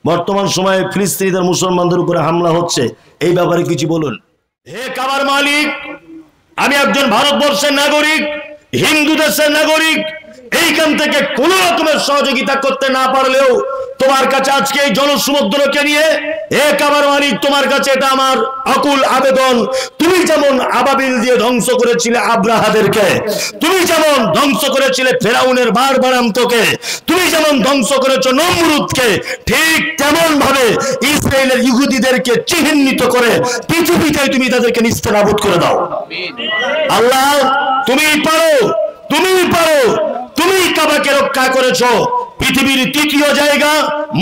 বর্তমান সময়ে ফিলিস্তিনিদের মুসলমানদের উপরে হামলা হচ্ছে, এই ব্যাপারে কিছু বলুন। হে কাবার মালিক, আমি একজন ভারতবর্ষের নাগরিক, হিন্দু দেশের নাগরিক, এইখান থেকে কোন রকমের সহযোগিতা করতে না পারলেও তোমার কাছে আজকে এই জনসমুদ্রকে নিয়ে, হে কাবার মালিক, তোমার কাছে এটা আমার আকুল আবেদন। তুমি যেমন আবাবিল দিয়ে ধ্বংস করেছিলে আব্রাহাদেরকে, তুমি যেমন ধ্বংস করেছিলে ফেরাউনের বারবারান্তকে, তুমি যেমন ধ্বংস করেছো নমরুদকে, ঠিক তেমন ভাবে ইসরায়েলের ইহুদিদেরকে চিহ্নিত করে পৃথিবীতে তুমি তাদেরকে নিস্তেনাবুদ করে দাও। আল্লাহ, তুমি পারো, তুমি পারো, তুমি কাবাকে রক্ষা করেছো। পৃথিবীর তৃতীয় জায়গা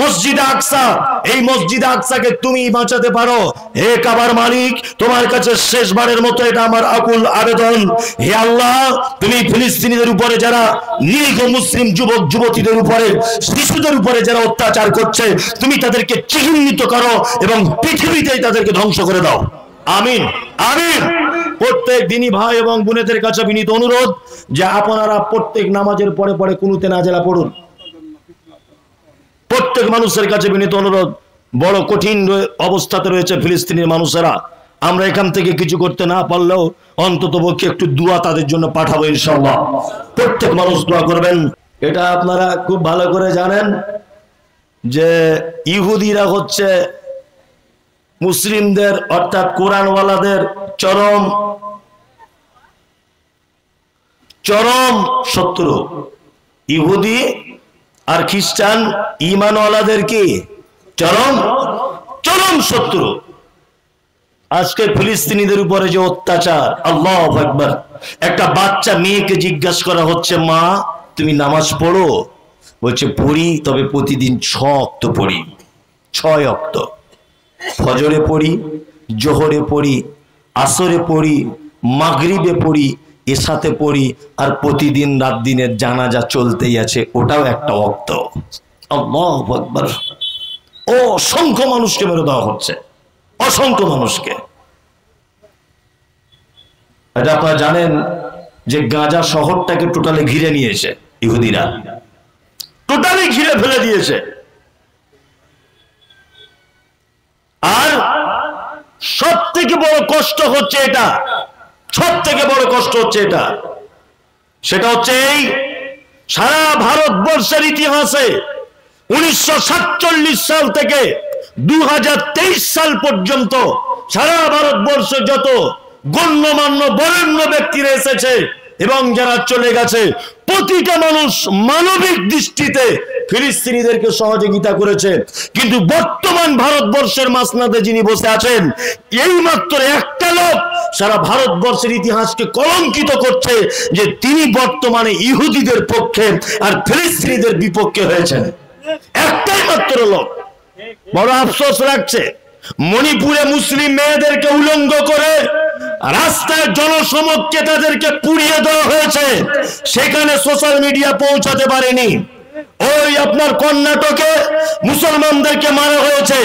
মসজিদ আকসা, এই মসজিদ আকসাকে তুমি বাঁচাতে পারো। হে কাবার মালিক, তোমার কাছে শেষবারের মতো এটা আমার আকুল আবেদন। হে আল্লাহ, তুমি ফিলিস্তিনিদের উপরে যারা নিরীহ মুসলিম যুবক যুবতীদের উপরে, শিশুদের উপরে যারা অত্যাচার করছে, তুমি তাদেরকে চিহ্নিত করো এবং পৃথিবীতেই তাদেরকে ধ্বংস করে দাও। আমিন, আমিন। প্রত্যেক দিনী ভাই এবং বোনেদের কাছে বিনীত অনুরোধ যে আপনারা প্রত্যেক নামাজের পরে পরে কুনুতে নাজেলা পড়ুন। প্রত্যেক মানুষের কাছে বিনীত অনুরোধ, বড় কঠিন অবস্থাতে রয়েছে ফিলিস্তিনের মানুষেরা। আমরা এখান থেকে কিছু করতে না পারলেও অন্তত পক্ষে একটু দোয়া তাদের জন্য পাঠাবো ইনশাআল্লাহ। প্রত্যেক মানুষ দোয়া করবেন। এটা আপনারা খুব ভালো করে জানেন যে ইহুদিরা হচ্ছে মুসলিমদের অর্থাৎ কোরআনওয়ালাদের চরম চরম শত্রু। ইহুদি আর খ্রিস্টান ঈমানওয়ালাদের কি চরম চরম শত্রু। আজকে ফিলিস্তিনিদের উপরে যে অত্যাচার, আল্লাহু আকবার। একটা বাচ্চা মেয়েকে জিজ্ঞাসা করা হচ্ছে, মা তুমি নামাজ পড়ো? বলছে পড়ি, তবে প্রতিদিন 6 ওয়াক্ত পড়ি। 6 ওয়াক্ত, ফজরে পড়ি, জোহরে পড়ি, আসরে পড়ি, মাগরিবে পড়ি, এশাতে পড়ি, আর প্রতিদিন রাত দিনের জানাজা চলতেই আছে, ওটাও একটা ওয়াক্ত। আল্লাহু আকবার। অসংখ্য মানুষকে মেরে দেওয়া হচ্ছে, অসংখ্য মানুষকে। এটা আপনারা জানেন যে গাজা শহরটাকে টোটালি ঘিরে নিয়েছে ইহুদিরা, টোটালি ঘিরে ফেলে দিয়েছে। আর সব থেকে বড় কষ্ট হচ্ছে এটা, সব থেকে বড় কষ্ট হচ্ছে এটা, সেটা হচ্ছে এই সারা ভারতবর্ষের ইতিহাসে 1947 সাল থেকে 2023 সাল পর্যন্ত সারা ভারতবর্ষে যত গণ্যমান্য বরেণ্য ব্যক্তিরা এসেছে এবং যারা চলে গেছে, প্রতিটা মানুষ মানবিক দৃষ্টিতে ফিলিস্তিনিদেরকে সহযোগিতা করেছে। কিন্তু বর্তমান ভারতবর্ষের মাসনাদে যিনি বসে আছেন, এই মাত্র একটা লোক সারা ভারতবর্ষের ইতিহাসকে কলঙ্কিত করছে যে তিনি বর্তমানে ইহুদিদের পক্ষে আর ফিলিস্তিনিদের বিপক্ষে হয়েছেন। একটাই মাত্র লোক। বড় আফসোস লাগছে, মণিপুরে মুসলিম মেয়েদেরকে উলঙ্গ করে রাস্তায় জনসমক্ষে তাদেরকে পুড়িয়ে দেওয়া হয়েছে, সেখানে সোশ্যাল মিডিয়া পৌঁছাতে পারেনি। ওই আপনার কর্ণাটকে মুসলমানদেরকে মারা হয়েছে,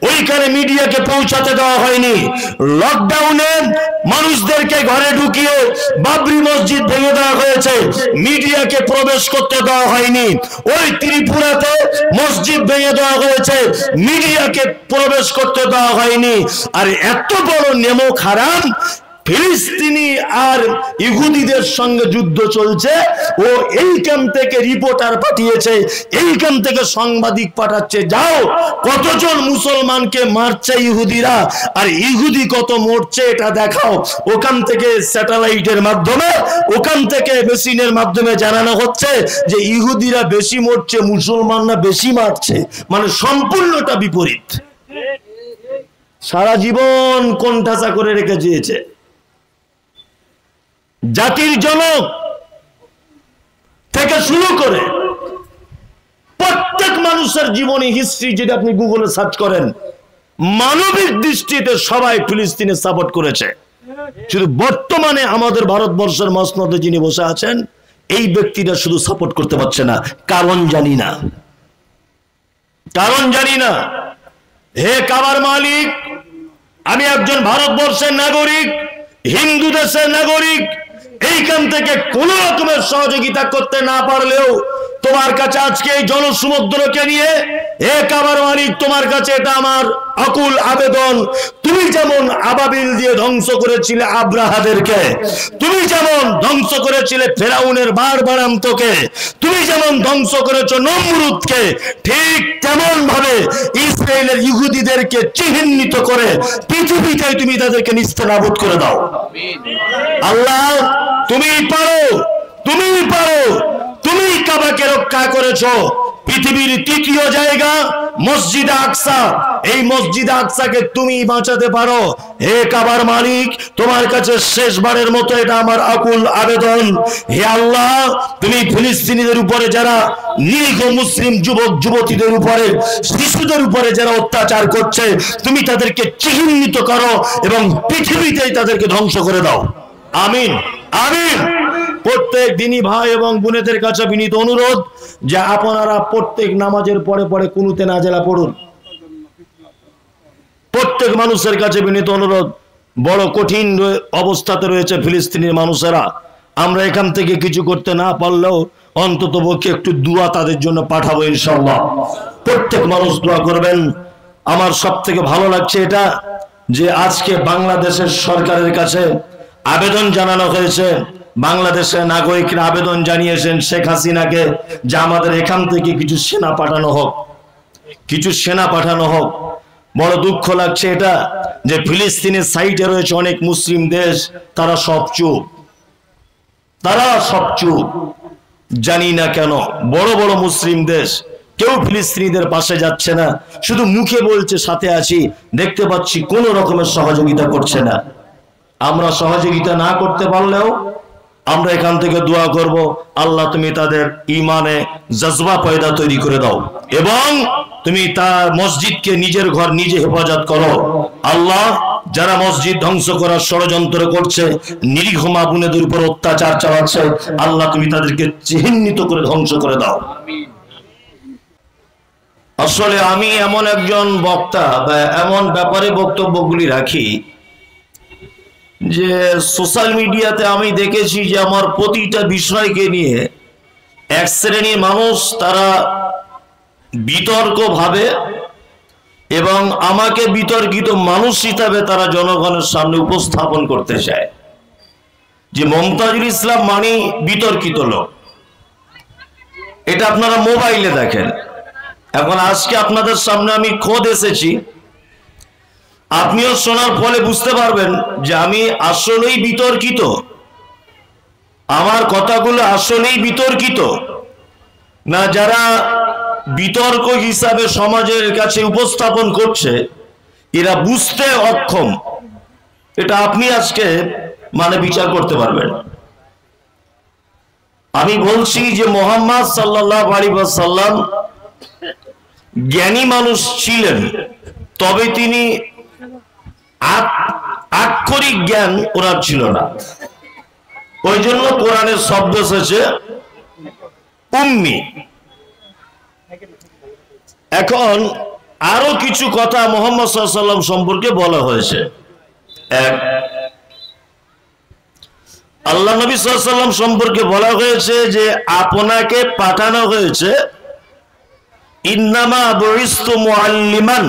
ওইখানে মিডিয়াকে পৌঁছাতে দেওয়া হয়নি। লকডাউনে মানুষদেরকে ঘরে ঢুকিয়ে বাবরি মসজিদ ভেঙে দেওয়া হয়েছে, মিডিয়াকে প্রবেশ করতে দেওয়া হয়নি। ওই ত্রিপুরাতে মসজিদ ভেঙে দেওয়া হয়েছে, মিডিয়াকে প্রবেশ করতে দেওয়া হয়নি। আর এত বড় নেমক হারাম, ফিলিস্তিনি আর ইহুদিদের সঙ্গে যুদ্ধ চলছে, ও এইখান থেকে রিপোর্টার পাঠিয়েছে, এইখান থেকে সাংবাদিক পাঠাচ্ছে, যাও কতজন মুসলমানকে মারছে ইহুদিরা আর ইহুদি কত মরছে এটা দেখাও। ওখান থেকে স্যাটেলাইটের মাধ্যমে, ওখান থেকে মেশিনের মাধ্যমে জানানো হচ্ছে যে ইহুদিরা বেশি মরছে, মুসলমানরা বেশি মারছে। মানে সম্পূর্ণটা বিপরীত। সারা জীবন কোণঠাসা করে রেখে দিয়েছে। জাতির জনক থেকে শুরু করে প্রত্যেক মানুষের জীবনী হিস্ট্রি যদি আপনি গুগলে সার্চ করেন, মানবিক দৃষ্টিতে সবাই ফিলিস্তিনে সাপোর্ট করেছে। শুধু বর্তমানে আমাদের ভারতবর্ষের মসনদে যিনি বসে আছেন, এই ব্যক্তিটা শুধু সাপোর্ট করতে পারছে না, কারণ জানি না, কারণ জানি না। হে কাবার মালিক, আমি একজন ভারতবর্ষের নাগরিক, হিন্দু দেশের নাগরিক, এইখান থেকে কোন রকমের সহযোগিতা করতে না পারলেও তোমার কাছে আজকে এই জনসমুদ্রকে নিয়ে এ কাবার মালিক তোমার কাছে এটা আমার আকুল আবেদন, তুমি যেমন আবাবিল দিয়ে ধ্বংস করেছিলে আব্রাহাদেরকে, তুমি যেমন ধ্বংস করেছিলে ফেরাউনের বারবারান্তকে, তুমি যেমন ধ্বংস করেছো নমরুদকে, ঠিক তেমন ভাবে ইসরায়েলের ইহুদিদেরকে চিহ্নিত করে পৃথিবীতে তুমি তাদেরকে নিস্তেনাবুদ করে দাও। আল্লাহ তুমি পারো, তুমি পারো, তুমি কাবাকে রক্ষা করেছো। পৃথিবীর তৃতীয় জায়গা মসজিদ আকসা, এই মসজিদ আকসাকে তুমি বাঁচাতে পারো। হে কাবার মালিক, তোমার কাছে শেষবারের মতো এটা আমার আকুল আবেদন, হে আল্লাহ তুমি ফিলিস্তিনিদের উপরে যারা নিরীহ মুসলিম যুবক যুবতীদের উপরে শিশুদের উপরে যারা অত্যাচার করছে তুমি তাদেরকে চিহ্নিত করো এবং পৃথিবীতেই তাদেরকে ধ্বংস করে দাও। আমিন আমিন। প্রত্যেক দিনী ভাই এবং বোনেদের কাছে বিনীত অনুরোধ যে আপনারা প্রত্যেক নামাজের পরে পরে কুনুতে নাজেলা পড়ুন। প্রত্যেক মানুষের কাছে বিনীত অনুরোধ, বড় কঠিন অবস্থাতে রয়েছে ফিলিস্তিনের মানুষেরা। আমরা এখান থেকে কিছু করতে না পারলেও অন্তত পক্ষে একটু দোয়া তাদের জন্য পাঠাবো ইনশাআল্লাহ। প্রত্যেক মানুষ দোয়া করবেন। আমার সব থেকে ভালো লাগছে এটা যে আজকে বাংলাদেশের সরকারের কাছে আবেদন জানানো হয়েছে, বাংলাদেশের নাগরিকরা আবেদন জানিয়েছেন শেখ হাসিনাকে যে আমাদের এখান থেকে কিছু সেনা পাঠানো হোক, কিছু সেনা পাঠানো হোক। বড় দুঃখ লাগছে এটা যে ফিলিস্তিনের সাইডে রয়েছে অনেক মুসলিম দেশ, তারা সব চুপ, তারা সব চুপ। জানি না কেন বড় বড় মুসলিম দেশ কেউ ফিলিস্তিনিদের পাশে যাচ্ছে না, শুধু মুখে বলছে সাথে আছি, দেখতে পাচ্ছি কোন রকমের সহযোগিতা করছে না। আমরা সহযোগিতা না করতে পারলেও আমরা এখান থেকে দোয়া করব, আল্লাহ তুমি তাদের ইমানে জজবা পয়দা তৈরি করে দাও এবং তুমি তার মসজিদকে নিজের ঘর নিজে হেফাজত করো। আল্লাহ যারা মসজিদ ধ্বংস করার ষড়যন্ত্র করছে, নিরীহ মা বোনেদের উপর অত্যাচার চালাচ্ছে, আল্লাহ তুমি তাদেরকে চিহ্নিত করে ধ্বংস করে দাও। আসলে আমি এমন একজন বক্তা বা এমন ব্যাপারে বক্তব্যগুলি রাখি যে সোশ্যাল মিডিয়াতে আমি দেখেছি যে আমার প্রতিটা বিষয়কে নিয়ে এক শ্রেণীর মানুষ তারা বিতর্ক ভাবে এবং আমাকে বিতর্কিত মানুষ হিসাবে তারা জনগণের সামনে উপস্থাপন করতে চায় যে মমতাজুল ইসলাম মানে বিতর্কিত লোক। এটা আপনারা মোবাইলে দেখেন। এখন আজকে আপনাদের সামনে আমি খোদ এসেছি, আপনিও শোনার ফলে বুঝতে পারবেন যে আমি আসলেই বিতর্কিত, আমার কথাগুলো আসলেই বিতর্কিত না যারা বিতর্ক হিসাবে সমাজের কাছে উপস্থাপন করছে এরা বুঝতে অক্ষম। এটা আপনি আজকে বিচার করতে পারবেন। আমি বলছি যে মুহাম্মদ সাল্লাল্লাহু আলাইহি ওয়াসাল্লাম জ্ঞানী মানুষ ছিলেন, তবে তিনি আক্ষরিক জ্ঞান ওনার ছিল না। ওই জন্য কোরআনের শব্দ এসেছে উম্মি। এখন আরো কিছু কথা মুহাম্মদ সাল্লাল্লাহু আলাইহি ওয়াসাল্লাম সম্পর্কে বলা হয়েছে। এক, আল্লাহ নবী সাল্লাল্লাহু আলাইহি ওয়াসাল্লাম সম্পর্কে বলা হয়েছে যে আপনাকে পাঠানো হয়েছে ইন্নামা বুইস্তু মুআল্লিমান,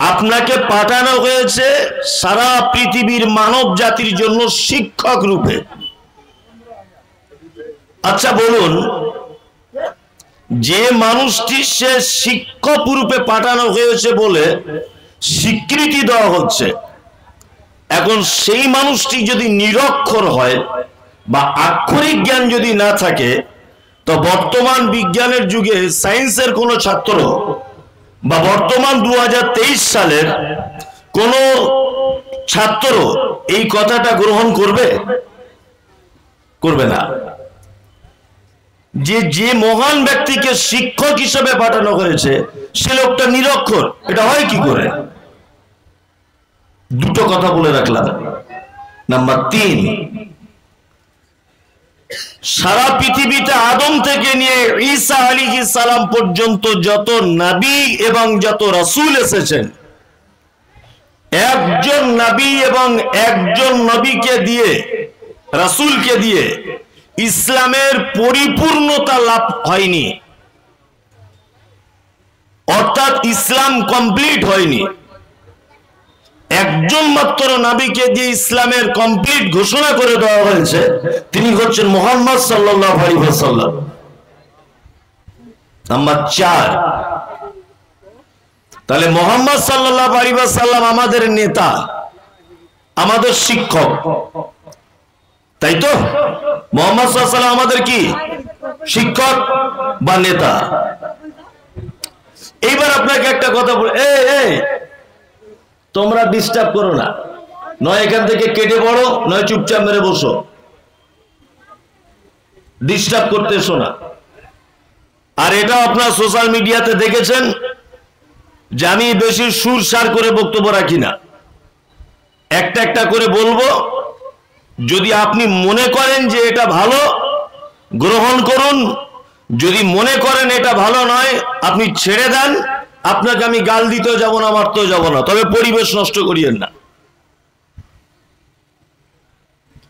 আপনাকে পাঠানো হয়েছে সারা পৃথিবীর মানব জাতির জন্য শিক্ষক রূপে। আচ্ছা বলুন, যে মানুষটি সে শিক্ষক রূপে পাঠানো হয়েছে বলে স্বীকৃতি দেওয়া হচ্ছে, এখন সেই মানুষটি যদি নিরক্ষর হয় বা আক্ষরিক জ্ঞান যদি না থাকে, তো বর্তমান বিজ্ঞানের যুগে সায়েন্সের কোনো ছাত্র বা বর্তমান 2023 সালের কোন ছাত্র এই কথাটা গ্রহণ করবে? করবে না। যে মহান ব্যক্তিকে শিক্ষক হিসেবে পাঠানো হয়েছে সে লোকটা নিরক্ষর, এটা হয় কি করে? দুটো কথা বলে রাখলাম। নাম্বার 3, সারা পৃথিবীতে আদম থেকে নিয়ে ঈসা আলাইহিস সালাম পর্যন্ত যত নবী এবং যত রাসূল এসেছেন, একজন নবী এবং একজন নবীকে দিয়ে, রাসূলকে দিয়ে ইসলামের পরিপূর্ণতা লাভ হয়নি, অর্থাৎ ইসলাম কমপ্লিট হয়নি। একজন মাত্র নবীকে যে ইসলামের কমপ্লিট ঘোষণা করে দেওয়া হয়েছে তিনি হচ্ছেন মুহাম্মদ সাল্লাল্লাহু আলাইহি ওয়াসাল্লাম। নাম্বার 4, তাহলে মুহাম্মদ সাল্লাল্লাহু আলাইহি ওয়াসাল্লাম আমাদের নেতা, আমাদের শিক্ষক, তাই তো? মুহাম্মদ সাল্লাল্লাহু আলাইহি ওয়াসাল্লাম আমাদের কি শিক্ষক বা নেতা। এইবার আপনাকে একটা কথা বল, এই তোমরা ডিস্টার্ব করো না, নয় এখান থেকে কেটে পড়ো, নয় চুপচাপ মেরে বসো, ডিস্টার্ব করতে এসো না। আর এটা আপনারা সোশ্যাল মিডিয়াতে দেখেছেন যে আমি বেশি সুরসার করে বক্তব্য রাখি না, একটা একটা করে বলবো। যদি আপনি মনে করেন যে এটা ভালো গ্রহণ করুন, যদি মনে করেন এটা ভালো নয় আপনি ছেড়ে দেন। আপনাকে আমি গাল দিতেও যাব না, মারতেও যাব না, তবে পরিবেশ নষ্ট করিয়েন না।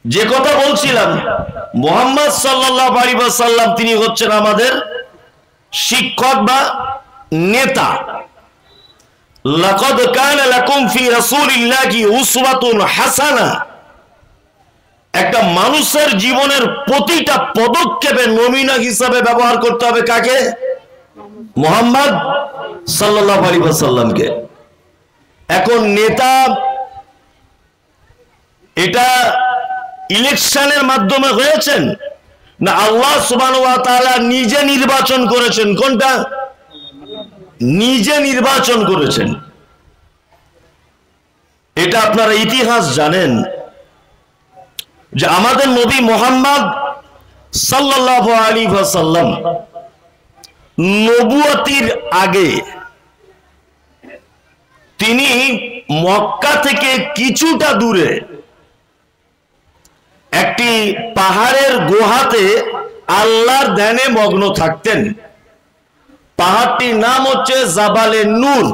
যে কথা বলছিলাম, মুহাম্মদ সাল্লাল্লাহু আলাইহি ওয়াসাল্লাম তিনি হচ্ছেন আমাদের শিক্ষক বা নেতা। লাকাদ কানা লাকুম ফি রাসূলিল্লাহি উসওয়াতুন হাসানা। একটা মানুষের জীবনের প্রতিটা পদক্ষেপে নমুনা হিসাবে ব্যবহার করতে হবে কাকে? মুহাম্মদ সাল্লাল্লাহু আলাইহি ওয়াসাল্লামকে। এখন নেতা এটা ইলেকশনের মাধ্যমে হয়েছেন না আল্লাহ সুবহানাহু ওয়া তাআলা নিজে নির্বাচন করেছেন? কোনটা? নিজে নির্বাচন করেছেন। এটা আপনারা ইতিহাস জানেন যে আমাদের নবী মুহাম্মদ সাল্লাল্লাহু আলাইহি ওয়াসাল্লাম নবুয়তির আগে তিনি মক্কা থেকে কিছুটা দূরে একটি পাহাড়ের গুহাতে আল্লাহর ধ্যানে মগ্ন থাকতেন। পাহাড়টির নাম হচ্ছে জাবালে নূর।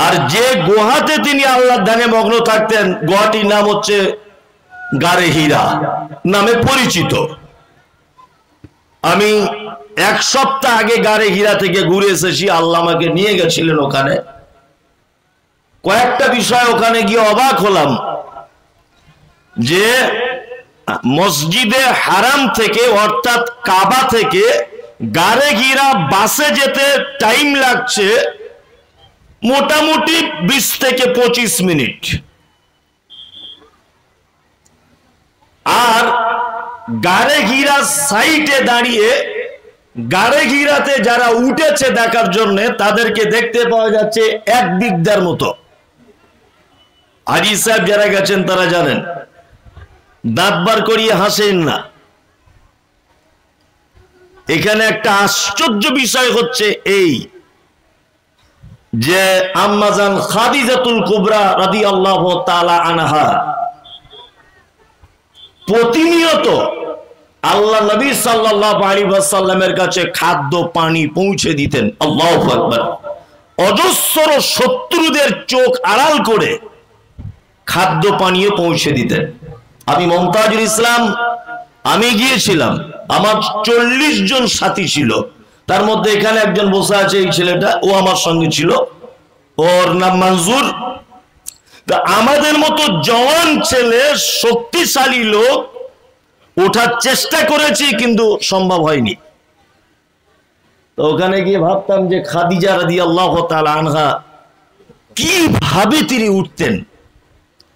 আর যে গুহাতে তিনি আল্লাহর ধ্যানে মগ্ন থাকতেন গুহাটির নাম হচ্ছে গারে হীরা নামে পরিচিত। আমি 1 সপ্তাহ আগে গারে হীরা থেকে ঘুরে এসেছি, আল্লাহ আমাকে নিয়ে গেছিলেন ওখানে। কয়েকটা বিষয় ওখানে গিয়ে অবাক হলাম যে মসজিদে হারাম থেকে অর্থাৎ কাবা থেকে গারে হীরা বাসে যেতে টাইম লাগছে মোটামুটি 20 থেকে 25 মিনিট। আর গারে হীরা সাইটে দাঁড়িয়ে গারে হীরাতে যারা উঠেছে দেখার জন্য তাদেরকে দেখতে পাওয়া যাচ্ছে 1 বিঘার মতো। হাজী সাহেব যারা গেছেন তারা জানেন, দাঁত বার করিয়ে হাসেন না। এখানে একটা আশ্চর্য বিষয় হচ্ছে এই যে আম্মাজান খাদিজাতুল কুবরা রাদিয়াল্লাহু তাআলা আনহা প্রতিনিয়ত আল্লাহ নবী সাল্লাল্লাহু আলাইহি ওয়াসাল্লামের কাছে খাদ্য পানি পৌঁছে দিতেন। আল্লাহু আকবার। অজস্র শত্রুদের চোখ আড়াল করে খাদ্য পানীয় পৌঁছে দিতেন। আমি মুমতাজুল ইসলাম আমি গিয়েছিলাম, আমার 40 জন সাথী ছিল, তার মধ্যে এখানে একজন বসে আছে এই ছেলেটা, ও আমার সঙ্গে ছিল, ওর নাম মনজুর। তা আমাদের মতো জওয়ান ছেলে শক্তিশালী লোক ওঠার চেষ্টা করেছি কিন্তু সম্ভব হয়নি। তো ওখানে গিয়ে ভাবতাম যে খাদিজা রাদিয়াল্লাহু তাআলা আনহা কিভাবে তিনি উঠতেন,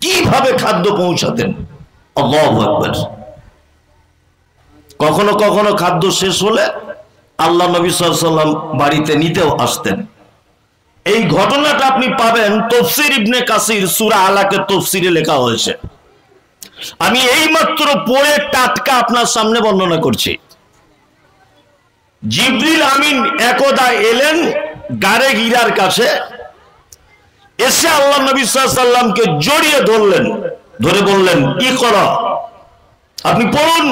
কিভাবে খাদ্য পৌঁছাতেন। আল্লাহু আকবার। কখনো কখনো খাদ্য শেষ হলে আল্লাহ নবী সাল্লাল্লাহু আলাইহি ওয়াসাল্লাম বাড়িতে নিতেও আসতেন। এই ঘটনাটা আপনি পাবেন তাফসীর ইবনে কাসির সূরা আলাকের তাফসীরে লেখা হয়েছে। আমি এইমাত্র পড়ে টাটকা আপনার সামনে বর্ণনা করছি। জিবরিল আমিন একদা এলেন গারে হীরার কাছে, এসে আল্লাহ নবী সাল্লাল্লাহু আলাইহি ওয়াসাল্লামকে জড়িয়ে ধরলেন, ধরে বললেন ইকরা, আপনি পড়ুন।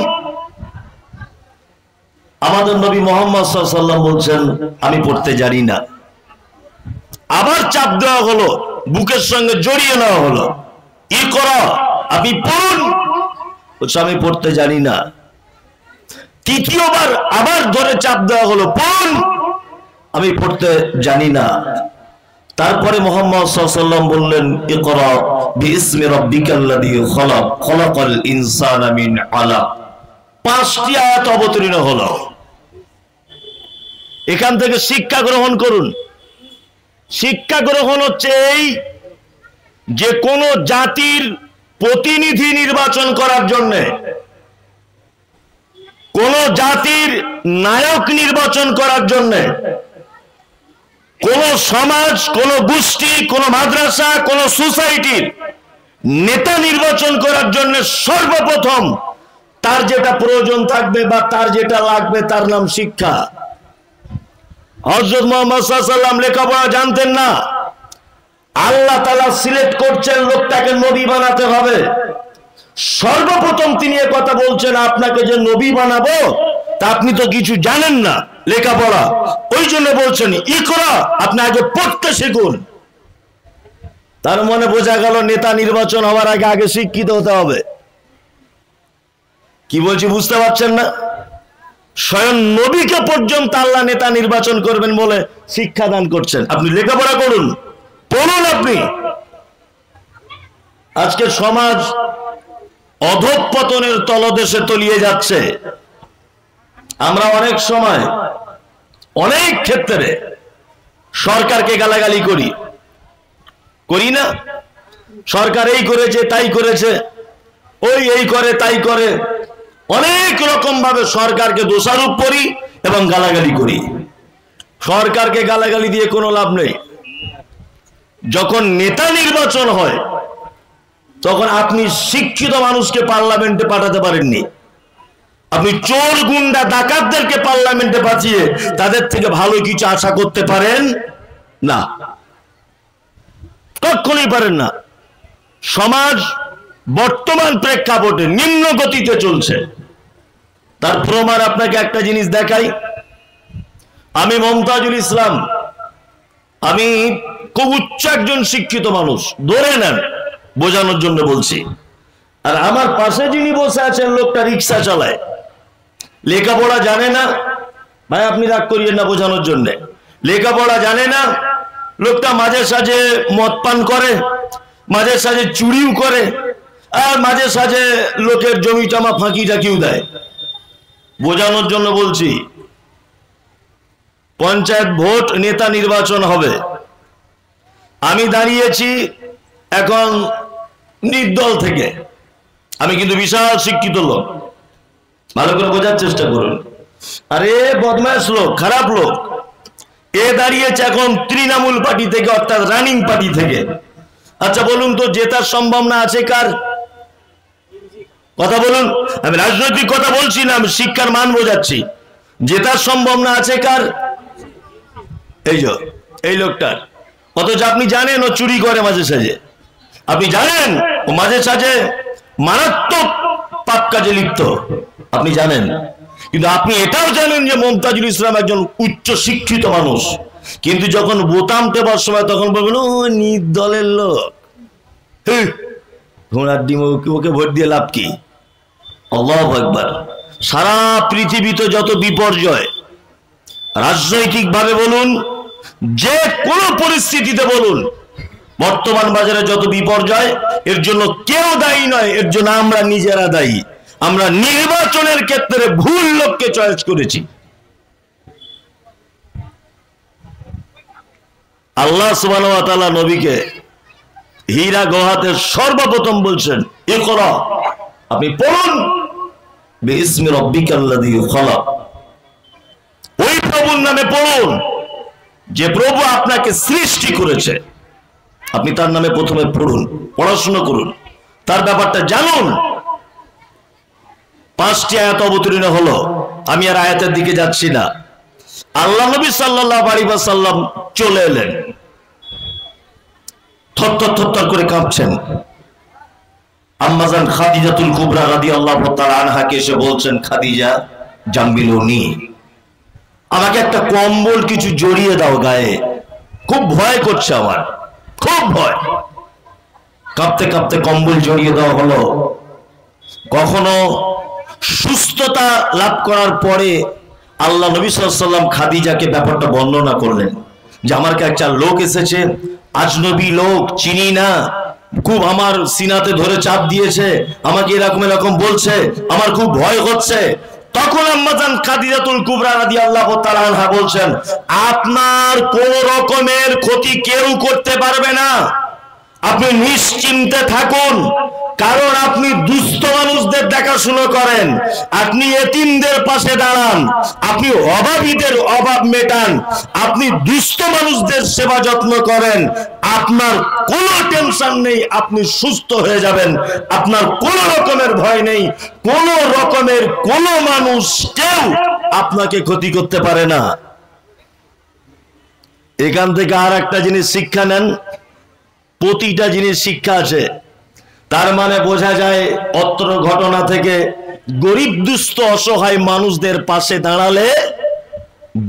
আমাদের নবী মুহাম্মদ সাল্লাল্লাহু আলাইহি ওয়াসাল্লাম বলছেন আমি পড়তে জানি না। আবার চাপ দেওয়া হলো, বুকের সঙ্গে জড়িয়ে নেওয়া হলো, ইকরা, আপনি পড়ুন। বলছে আমি পড়তে জানি না। তৃতীয়বার আবার ধরে চাপ দেওয়া হলো, পড়ুন, আমি পড়তে জানি না। তারপরে মুহাম্মদ সাল্লাল্লাহু আলাইহি ওয়াসাল্লাম বললেন, ইকরা বিইসমি রাব্বিকাল্লাযী খলাক, খলাকাল ইনসানা মিন আলাক। 5টি আয়াত অবতীর্ণ হলো। এখান থেকে শিক্ষা গ্রহণ করুন। শিক্ষা গ্রহণ হচ্ছে এই যে কোন জাতির প্রতিনিধি নির্বাচন করার জন্য, কোন জাতির নায়ক নির্বাচন করার জন্য, কোন সমাজ, কোন গোষ্ঠী, কোন মাদ্রাসা, কোন সোসাইটির নেতা নির্বাচন করার জন্য সর্বপ্রথম তার যেটা প্রয়োজন থাকবে বা তার যেটা লাগবে তার নাম শিক্ষা। হযরত মুহাম্মদ সাল্লাল্লাহু আলাইহি ওয়াসাল্লাম লেখাপড়া জানতেন না। আল্লাহ তাআলা সিলেক্ট করছেন লোকটাকে নবী বানাতে হবে। সর্বপ্রথম তিনি এই কথা বলছেন, আপনাকে যে নবী বানাবো তা আপনি তো কিছু জানেন না লেখাপড়া, ওই জন্য বলছেন ইকরা, আপনি আগে পড়তে শিখুন। তার মানে বোঝা গেল নেতা নির্বাচন হওয়ার আগে আগে শিক্ষিত হতে হবে। কি বলছি বুঝতে পারছেন না? স্বয়ং নবীকে পর্যন্ত আল্লাহ নেতা নির্বাচন করবেন বলে শিক্ষা দান করছেন। আপনি লেখাপড়া করুন, পড়ুন। আপনি আজকে সমাজ অধঃপতনের তলদেশে তলিয়ে যাচ্ছে। আমরা অনেক সময় অনেক ক্ষেত্রে সরকারকে গালাগালি করি, করি না? সরকার এই করেছে, তাই করেছে, ওই এই করে তাই করে, অনেক রকম ভাবে সরকারকে দোষারোপ করি এবং গালাগালি করি। সরকারকে গালাগালি দিয়ে কোনো লাভ নেই। যখন নেতা নির্বাচন হয় তখন আপনি শিক্ষিত মানুষকে পার্লামেন্টে পাঠাতে পারেননি। আপনি চোর, গুন্ডা, ডাকাতদেরকে পার্লামেন্টে পাঠিয়ে তাদের থেকে ভালো কিছু আশা করতে পারেন না, কখনোই পারেন না। সমাজ বর্তমান প্রেক্ষাপটে নিম্ন গতিতে চলছে। তার প্রমাণ আপনাকে একটা জিনিস দেখাই। আমি মমতাজুল ইসলাম, আমি খুব উচ্চ একজন শিক্ষিত মানুষ, ধরে নেন, বোঝানোর জন্য বলছি। আর আমার পাশে যিনি বসে আছেন লোকটা রিক্সা চালায়, লেখাপড়া জানে না। ভাই আপনি রাগ করিয়েন না, বোঝানোর জন্য। লেখাপড়া জানে না লোকটা, মাঝে সাঝে মদ পান করে, মাঝে সাঝে চুরিও করে, আর মাঝে সাঝে লোকের জমি জমা ফাঁকি টাকিও দেয়। বোঝানোর জন্য বলছি। পঞ্চায়েত ভোট, নেতা নির্বাচন হবে। আমি দাঁড়িয়েছি এখন নির্দল থেকে। আমি কিন্তু বিশাল শিক্ষিত লোক, ভালো করে বোঝার চেষ্টা করুন। আরে বদমাশ লোক, খারাপ লোক, এ দাঁড়িয়েছে এখন তৃণমূল পার্টি থেকে, অর্থাৎ রানিং পার্টি থেকে। আচ্ছা বলুন তো, জেতার সম্ভাবনা আছে কার? কথা বলুন। আমি রাজনৈতিক কথা বলছি না, আমি শিক্ষার মান বোঝাচ্ছি। জেতার সম্ভাবনা আছে কার? এই যে এই লোকটার। অথচ আপনি জানেন ও চুরি করে মাঝে সাঝে, আপনি জানেন ও মাঝে সাঝে মারাত্মক পাপ কাজে লিপ্ত, আপনি জানেন। কিন্তু আপনি এটাও জানেন যে মমতাজুল ইসলাম একজন উচ্চ শিক্ষিত মানুষ। কিন্তু যখন বোতাম টেপার সময় তখন বলবেন ও নির্দলের লোক, ঘোড়ার ডিম, ওকে ভোট দিয়ে লাভ কি? আল্লাহু আকবার। সারা পৃথিবীতে যত বিপর্যয়, রাজনৈতিক ভাবে বলুন, যে কোনো পরিস্থিতিতে বলুন, বর্তমান বাজারে যত বিপর্যয়, এর জন্য কেউ দায়ী নয়, এর জন্য আমরা নিজেরা দায়ী। আমরা নির্বাচনের ক্ষেত্রে ভুল লোককে চয়েস করেছি। আল্লাহ সুবহানাহু ওয়া তাআলা নবীকে হীরা গুহাতে সর্বপ্রথম বলছেন ইকরা, আপনি পড়ুন, বিইসমি রাব্বিকাল্লাযী খলাক, ওই প্রভুর নামে পড়ুন যে প্রভু আপনাকে সৃষ্টি করেছে। আপনি তার নামে প্রথমে পড়ুন, পড়াশোনা করুন, তার ব্যাপারটা জানুন। 5টি আয়াত অবতীর্ণ হলো। আমি আর আয়াতের দিকে যাচ্ছি না। আল্লাহ নবী সাল্লাল্লাহু আলাইহি ওয়াসাল্লাম চলে এলেন, থরথর থরথর করে কাঁপছেন। আম্মাজান খাদিজাতুল কুবরা রাদিয়াল্লাহু তাআলা আনহাকে এসে বলছেন, খাদিজা জাম্বিলুনি, আমাকে একটা কম্বল কিছু জড়িয়ে দাও গায়ে, খুব ভয় করছে আমার, খুব ভয়। কাঁপতে কাঁপতে কম্বল জড়িয়ে দেওয়া হলো। কখনো সুস্থতা লাভ করার পরে আল্লাহ নবী সাল্লাল্লাহু আলাইহি ওয়াসাল্লাম খাদিজাকে ব্যাপারটা বর্ণনা করলেন যে আমার কাছে একটা লোক এসেছে, আজনবী লোক, চিনি না, খুব আমার সিনাতে ধরে চাপ দিয়েছে, আমাকে এরকম এরকম বলছে, আমার খুব ভয় হচ্ছে। তখন আম্মা জান খাদিজাতুল কুবরা রাদিয়াল্লাহু তাআলা আনহা বলছেন, আপনার কোন রকমের ক্ষতি কেউ করতে পারবে না, আপনি নিশ্চিন্তে থাকুন, কারণ আপনি দুস্থ মানুষদের দেখাশোনা করেন, আপনি এতিমদের পাশে দাঁড়ান, আপনি অভাবীদের অভাব মেটান, আপনি দুস্থ মানুষদের সেবা যত্ন করেন, আপনার কোনো টেনশন নেই, আপনি সুস্থ হয়ে যাবেন, আপনার কোনো রকমের ভয় নেই, কোনো রকমের কোনো মানুষ কেউ আপনাকে ক্ষতি করতে পারে না। এখান থেকে আর একটা জিনিস শিক্ষা নেন, প্রতিটা জিনিস শিক্ষা আছে। তার মানে বোঝা যায় অত্র ঘটনা থেকে গরিব দুস্থ অসহায় মানুষদের পাশে দাঁড়ালে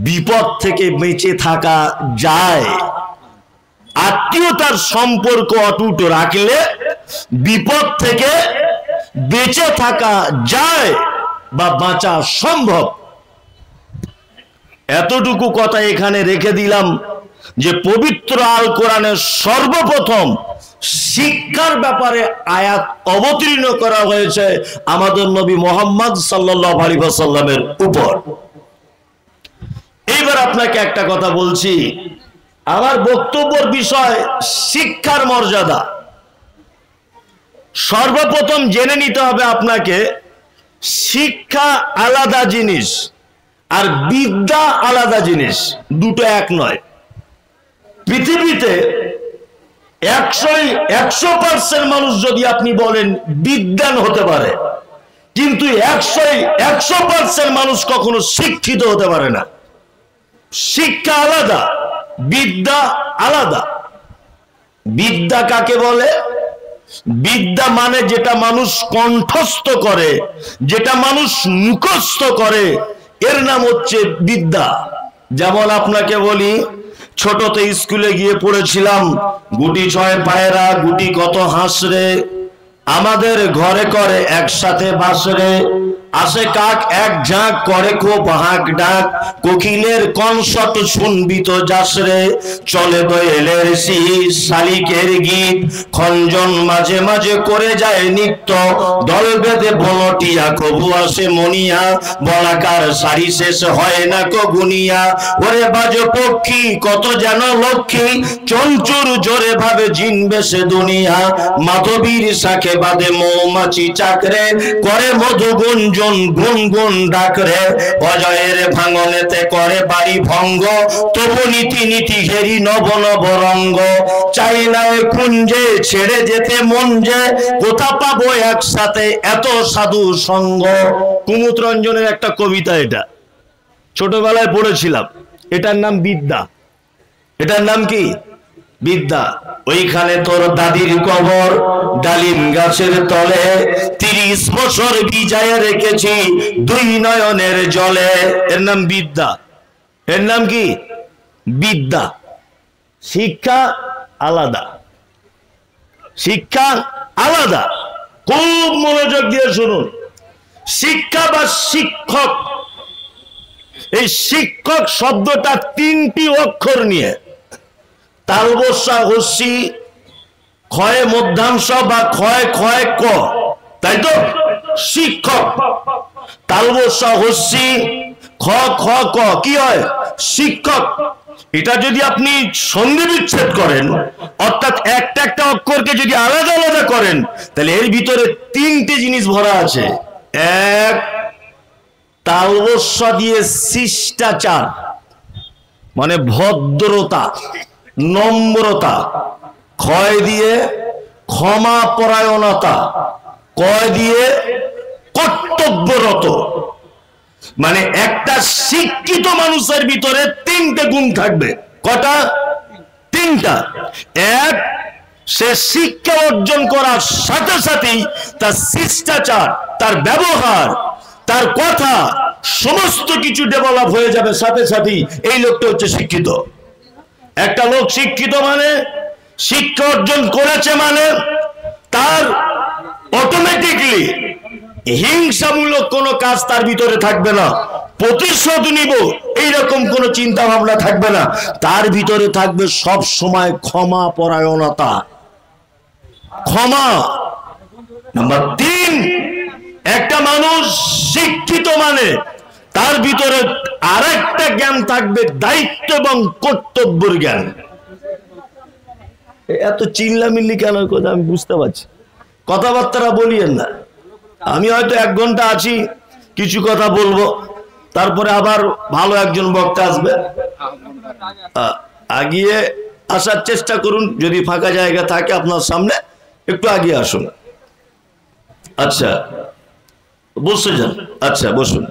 বিপদ থেকে বেঁচে থাকা যায়, আত্মীয়তার সম্পর্ক অটুট রাখলে বিপদ থেকে বেঁচে থাকা যায় বা বাঁচা সম্ভব। এতটুকু কথা এখানে রেখে দিলাম যে পবিত্র আল কোরআনের সর্বপ্রথম শিক্ষার ব্যাপারে আয়াত অবতীর্ণ করা হয়েছে আমাদের নবী মুহাম্মদ সাল্লাল্লাহু আলাইহি ওয়াসাল্লামের উপর। এইবার আপনাকে একটা কথা বলছি, আমার বক্তব্যের বিষয় শিক্ষার মর্যাদা। সর্বপ্রথম জেনে নিতে হবে আপনাকে, শিক্ষা আলাদা জিনিস আর বিদ্যা আলাদা জিনিস, দুটো এক নয়। পৃথিবীতে 100% মানুষ যদি আপনি বলেন বিজ্ঞান হতে পারে, কিন্তু 100% মানুষ কখনো শিক্ষিত হতে পারে না। শিক্ষা আলাদা, বিদ্যা আলাদা। বিদ্যা কাকে বলে? বিদ্যা মানে যেটা মানুষ কণ্ঠস্থ করে, যেটা মানুষ মুখস্থ করে, এর নাম হচ্ছে বিদ্যা। যেমন আপনাকে বলি, ছোটতে স্কুলে গিয়ে পড়েছিলাম, গুটি ছয় পায়রা গুটি কত হাঁসরে, আমাদের ঘরে করে একসাথে বাসরে, আসে কাক এক ঝাঁক করে খুব হাঁক ডাক, কোকিলের কনসট শুনবি তো যাসরে, চলে দোয়েলের শীষ শালিকের গীত, খঞ্জন মাঝে মাঝে করে যায় নিত্য, দল বেঁধে বনটিয়া কবু আসে মনিয়া, বলাকার সারি শেষ হয় না কো গুনিয়া, ওরে বাজ পক্ষী কত যেন লক্ষ্মী, চঞ্চুর জোরে ভাবে জিনবে সে দুনিয়া, মাধবীর শাখে বাদে মৌমাছি চাকরে, করে মধু গুঞ্জন গুনগুন ডাকরে, অজয়ের ভাঙনেতে করে বাড়ি ভঙ্গ, তবু নীতি নীতি ঘেরি নব নব রঙ্গ, চাই না কুঞ্জে ছেড়ে যেতে মন যে, কোথা পাবো একসাথে এত সাধু সঙ্গ। কুমুদ রঞ্জনের একটা কবিতা, এটা ছোটবেলায় পড়েছিলাম। এটার নাম বিদ্যা। এটার নাম কি? বিদ্যা। ওইখানে তোর দাদির কবর, ডালিম গাছের তলে, 30 বছর ভিজায় রেখেছি দুই নয়নের জলে। এর নাম বিদ্যা। এর নাম কি? বিদ্যা। শিক্ষা আলাদা, শিক্ষা আলাদা। খুব মনোযোগ দিয়ে শুনুন। শিক্ষা বা শিক্ষক, এই শিক্ষক শব্দটা 3টি অক্ষর নিয়ে, তালবসা হস্যি, ক্ষয় মধ্যাংশ বা ক্ষয় ক্ষয় ক, তাই তো? শিক্ষক। তালবসা হস্যি খ খ ক, কি হয়? শিক্ষক। এটা যদি আপনি সন্ধি বিচ্ছেদ করেন, অর্থাৎ একটা একটা অক্ষরকে যদি আলাদা আলাদা করেন, তাহলে এর ভিতরে 3টে জিনিস ভরা আছে। এক, তালবস্যা দিয়ে শিষ্টাচার, মানে ভদ্রতা নম্রতা, ক্ষয় দিয়ে ক্ষমা পরায়ণতা, কয় দিয়ে কর্তব্যরত। মানে একটা শিক্ষিত মানুষের ভিতরে 3টে গুণ থাকবে। কটা? 3টা। এক, সে শিক্ষা অর্জন করার সাথে সাথেই তার শিষ্টাচার, তার ব্যবহার, তার কথা সমস্ত কিছু ডেভেলপ হয়ে যাবে সাথে সাথেই। এই লোকটা হচ্ছে শিক্ষিত। একটা লোক শিক্ষিত মানে, শিক্ষা অর্জন করেছে মানে, তার অটোমেটিকলি হিংসামূলক কোনো কাজ তার ভিতরে থাকবে না, প্রতিশোধ নিব এইরকম কোনো চিন্তা ভাবনা থাকবে না, তার ভিতরে থাকবে সব সময় ক্ষমা পরায়ণতা, ক্ষমা। নাম্বার 3, একটা মানুষ শিক্ষিত মানে তার ভিতরে আরেকটা জ্ঞান থাকবে, দায়িত্ব এবং কর্তব্যের জ্ঞান। এত চিল্লামিল্লি কেন কথা আমি বুঝতে পারছি, কথাবার্তা বলিয়েন না। আমি হয়তো 1 ঘন্টা আছি, কিছু কথা বলবো, তারপরে আবার ভালো একজন বক্তা আসবে, আগিয়ে আসার চেষ্টা করুন, যদি ফাঁকা জায়গা থাকে আপনার সামনে একটু আগিয়ে আসুন। আচ্ছা বসে যান, আচ্ছা বসুন।